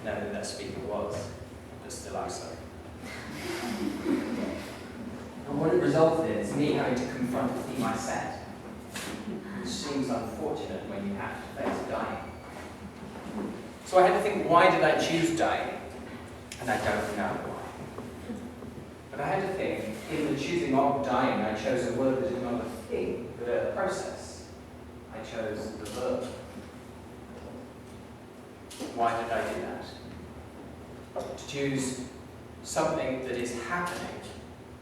know who that speaker was, but still I'm sorry. And what it resulted in is me having to confront a theme I set, which seems unfortunate when you have to face dying. So I had to think, why did I choose dying? And I don't know why. But I had to think, in the choosing of dying, I chose a word that is not a thing, but a process. I chose the verb. Why did I do that? To choose something that is happening,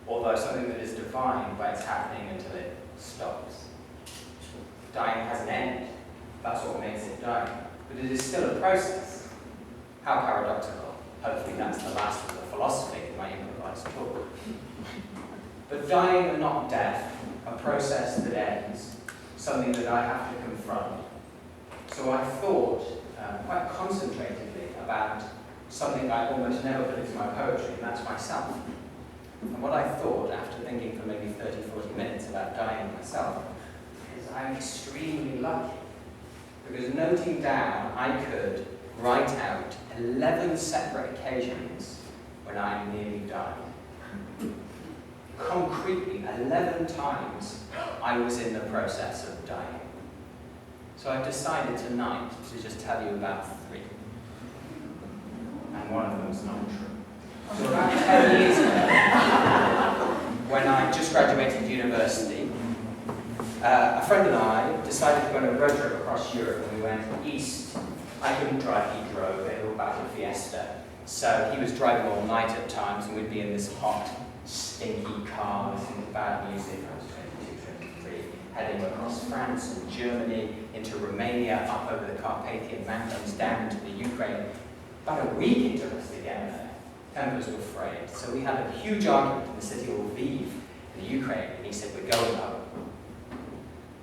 although something that is defined by its happening until it stops. Dying has an end. That's what makes it dying. But it is still a process. How paradoxical. Hopefully that's the last of the philosophy in my improvised talk. But dying and not death, a process that ends, something that I have to confront. So I thought quite concentratedly about something I almost never put into my poetry, and that's myself. And what I thought, after thinking for maybe 30, 40 minutes about dying myself, is I'm extremely lucky. Because noting down, I could write out 11 separate occasions when I nearly died. Concretely, 11 times I was in the process of dying. So I've decided tonight to just tell you about 3. And one of them's not true. So about 10 years ago, when I just graduated university, a friend and I decided to go on a road trip across Europe, and we went east. I couldn't drive, he drove, it was about a Fiesta. So he was driving all night at times, and we'd be in this hot, stinky car, listening to bad music. I was 22, 23, heading across France and Germany, into Romania, up over the Carpathian Mountains, down into the Ukraine. About a week into us together, tempers were frayed. So we had a huge argument in the city of Lviv, in the Ukraine, and he said, we're going home.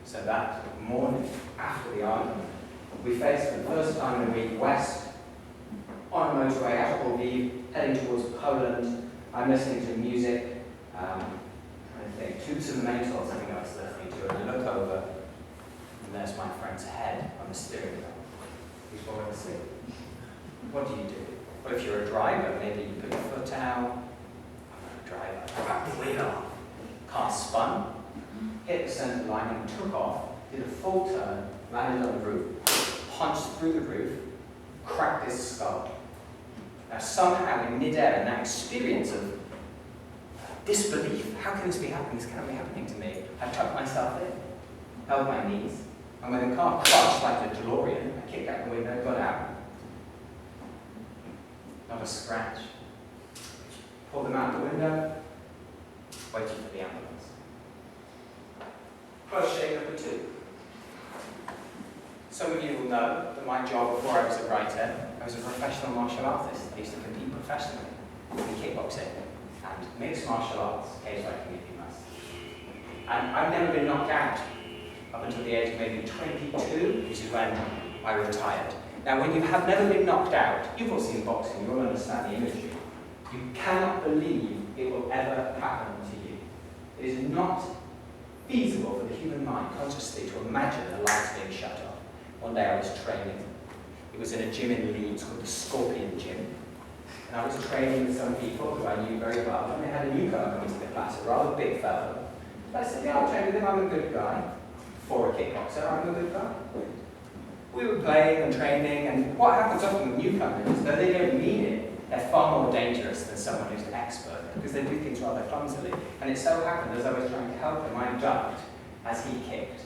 So that morning, after the argument, we faced for the first time in a week west, on a motorway out of Lviv, heading towards Poland. I'm listening to music, I think, Toots and Maytals, I think I was listening to, and I look over, and there's my friend's head on the steering wheel. He's falling asleep. What do you do? Well, if you're a driver, maybe you put your foot out. I'm not a driver. I got the wheel. Car spun, hit the centre line and took off, did a full turn, landed on the roof, punched through the roof, cracked his skull. Now somehow in mid-air, in that experience of disbelief, how can this be happening? This cannot be happening to me. I tucked myself in, held my knees, and when the car crushed like the DeLorean, I kicked out the window, got out. Not a scratch. Pulled them out the window, waited for the ambulance. Close shave number 2. Some of you will know that my job before I was a writer, I was a professional martial artist. I used to compete professionally in kickboxing and mixed martial arts, cage fighting if you must. And I've never been knocked out up until the age of maybe 22, which is when I retired. Now, when you have never been knocked out, you've all seen boxing, you all understand the imagery. You cannot believe it will ever happen to you. It is not feasible for the human mind consciously to imagine the lights being shut off. One day I was training. It was in a gym in Leeds called the Scorpion Gym. And I was training with some people who I knew very well, and they had a newcomer coming to the class, a rather big fellow. I said, yeah, I'll train with him, I'm a good guy. For a kickboxer, I'm a good guy. We were playing and training, and what happens often with newcomers is that they don't mean it. They're far more dangerous than someone who's an expert, because they do things rather clumsily. And it so happened, as I was trying to help him, I ducked as he kicked.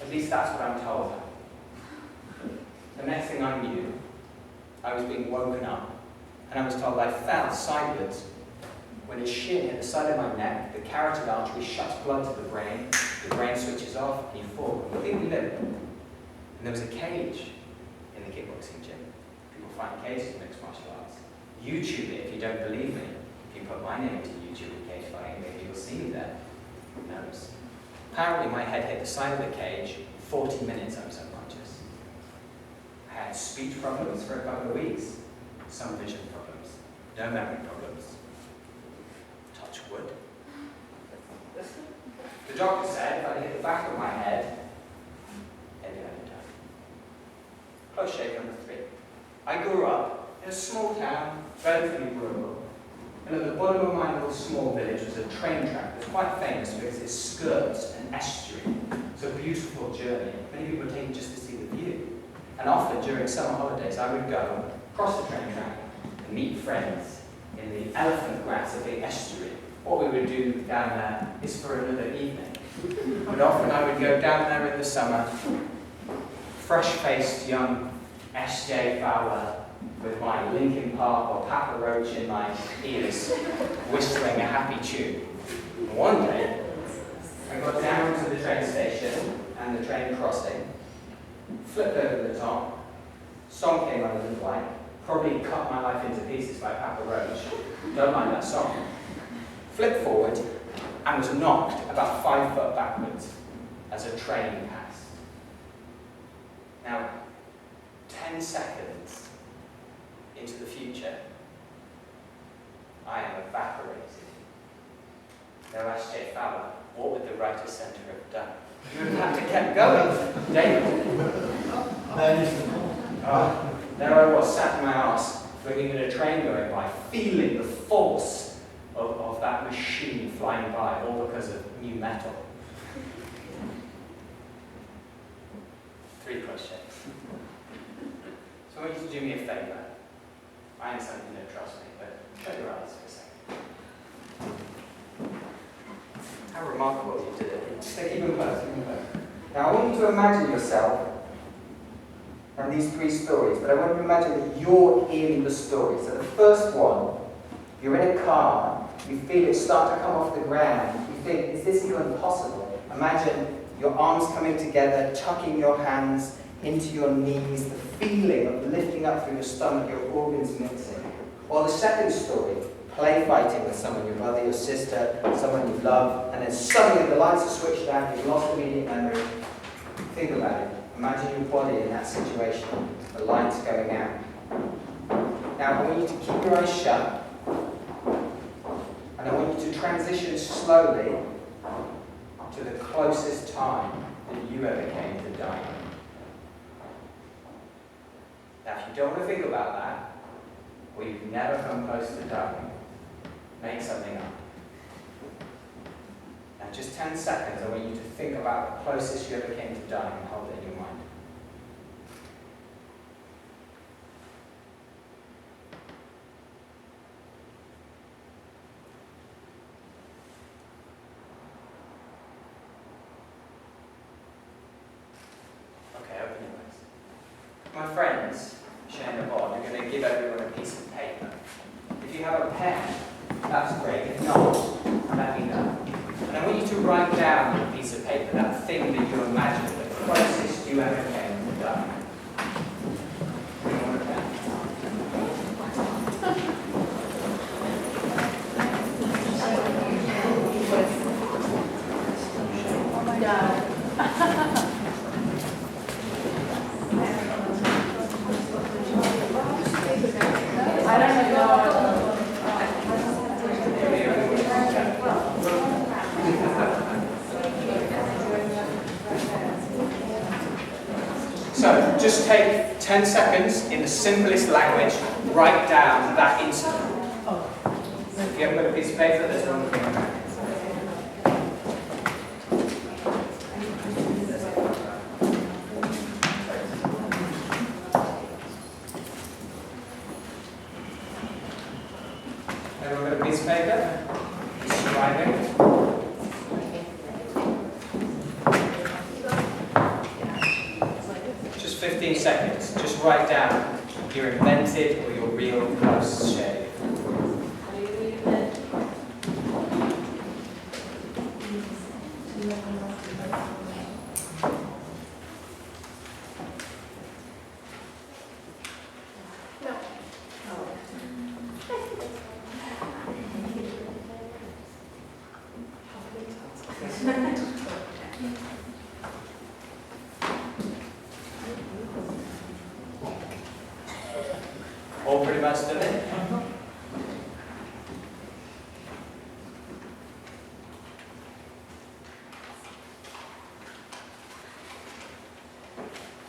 At least that's what I'm told. The next thing I knew, I was being woken up, and I was told I fell sideways. When his shin hit the side of my neck, the carotid artery shuts blood to the brain switches off, and you fall completely limp. And there was a cage in the kickboxing gym. People find cages in mixed martial arts. YouTube it if you don't believe me. If you put my name into YouTube with cage fighting, maybe you'll see me there. Who knows? Apparently my head hit the side of the cage. 40 minutes I was unconscious. I had speech problems for a couple of weeks. Some vision problems. No memory problems. Touch wood. The doctor said if I hit the back of my head, maybe I would die. Close shave number 3. I grew up in a small town, relatively rural, and at the bottom of my little small village was a train track that's quite famous because it skirts an estuary. It's a beautiful journey. Many people take it just to see the view. And often during summer holidays, I would go across the train track and meet friends in the elephant grass of the estuary. What we would do down there is for another evening. But often I would go down there in the summer, fresh-faced young S.J. Fowler, with my Linkin Park or Papa Roach in my ears, whistling a happy tune. And one day, I got down to the train station and the train crossing, flipped over the top, song came on a little like, probably cut my life into pieces by Papa Roach. Don't mind that song. Flipped forward and was knocked about 5 foot backwards as a train passed. Now, 10 seconds into the future, I am evaporated. Now, S.J. Fowler, what would the writer centre have done? You would have to keep going. David. There I was, sat in my arse, looking at a train going by, feeling the force of that machine flying by, all because of new metal. 3 questions. So I want you to do me a favour. I understand you don't trust me, but shut your eyes for a second. How remarkable you did it. Just keep them close, keep them close. Now I want you to imagine yourself and these 3 stories, but I want you to imagine that you're in the story. So the first one, you're in a car, you feel it start to come off the ground, you think, is this even possible? Imagine your arms coming together, tucking your hands into your knees, the feeling of lifting up through your stomach, your organs mixing. Or the second story, play fighting with someone, your brother, your sister, someone you love, and then suddenly the lights are switched out, you've lost immediate memory. Think about it. Imagine your body in that situation, the lights going out. Now I want you to keep your eyes shut, and I want you to transition slowly to the closest time that you ever came to dying. Now if you don't want to think about that, or you've never come close to dying, make something up. Now just 10 seconds, I want you to think about the closest you ever came to dying and hold it in your mind. Okay, open your eyes. My friends, sharing a bond, you're going to give everyone a piece of paper. If you have a pen, that's great. If not, let me know. And I want you to write down on a piece of paper that thing that you imagine, the closest you ever came to dying. So, just take 10 seconds in the simplest language, write down that incident. If you haven't got a piece of paper, there's one thing around. Everyone got a piece of paper? Describing. Just 15 seconds. Just write down your invented or your real close shave. All pretty much done it.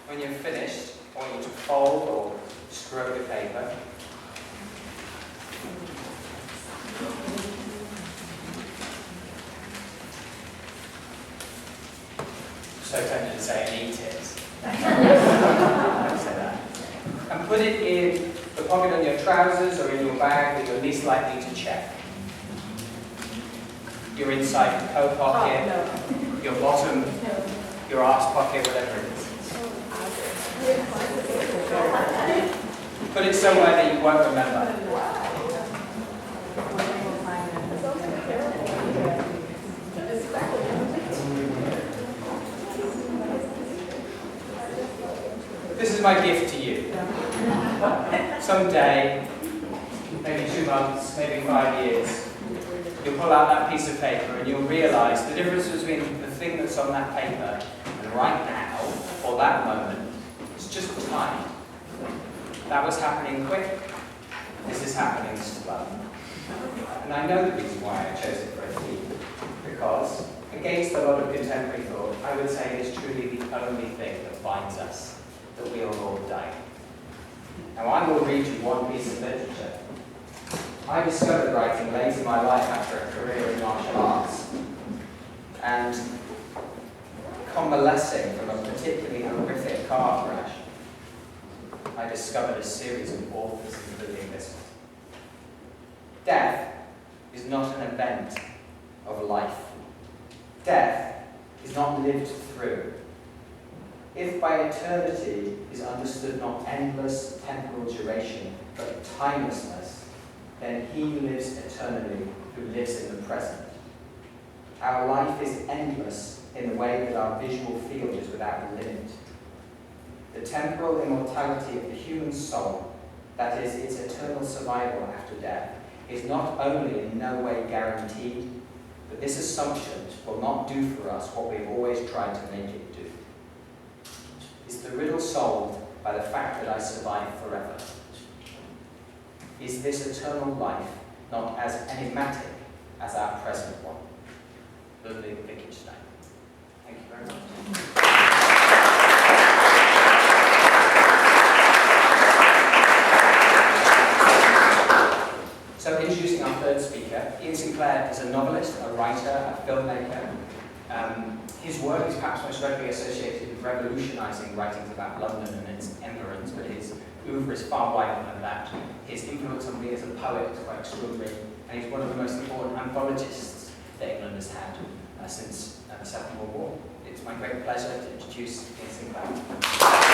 When you're finished, I want you to fold or straighten wrote the paper. So tempted to say and eat it. Don't say that. And put it in the pocket on your trousers or in your bag that you're least likely to check. Your inside coat pocket, your bottom, your arse pocket, whatever it is. Put it somewhere that you won't remember. This is my gift to you. Someday, maybe 2 months, maybe 5 years, you'll pull out that piece of paper and you'll realise the difference between the thing that's on that paper and right now, or that moment, is just time. That was happening quick, this is happening slow. And I know the reason why I chose it for a theme, because against a lot of contemporary thought, I would say it's truly the only thing that binds us, that we are all dying. Now I will read you one piece of literature. I discovered writing late in my life after a career in martial arts, and convalescing from a particularly horrific car crash, I discovered a series of authors, including this one. Death is not an event of life. Death is not lived through. If by eternity is understood not endless temporal duration, but timelessness, then he lives eternally who lives in the present. Our life is endless in the way that our visual field is without limit. The temporal immortality of the human soul, that is, its eternal survival after death, is not only in no way guaranteed, but this assumption will not do for us what we've always tried to make it do. Is the riddle solved by the fact that I survive forever? Is this eternal life not as enigmatic as our present one? Ludwig Wittgenstein. Thank you very much. So introducing our third speaker, Ian Sinclair is a novelist, a writer, a filmmaker. His work is perhaps most readily associated with revolutionising writings about London and its environs, but his oeuvre is far wider than that. His influence on me as a poet is quite extraordinary, and he's one of the most important anthologists that England has had since the Second World War. It's my great pleasure to introduce Ian Sinclair.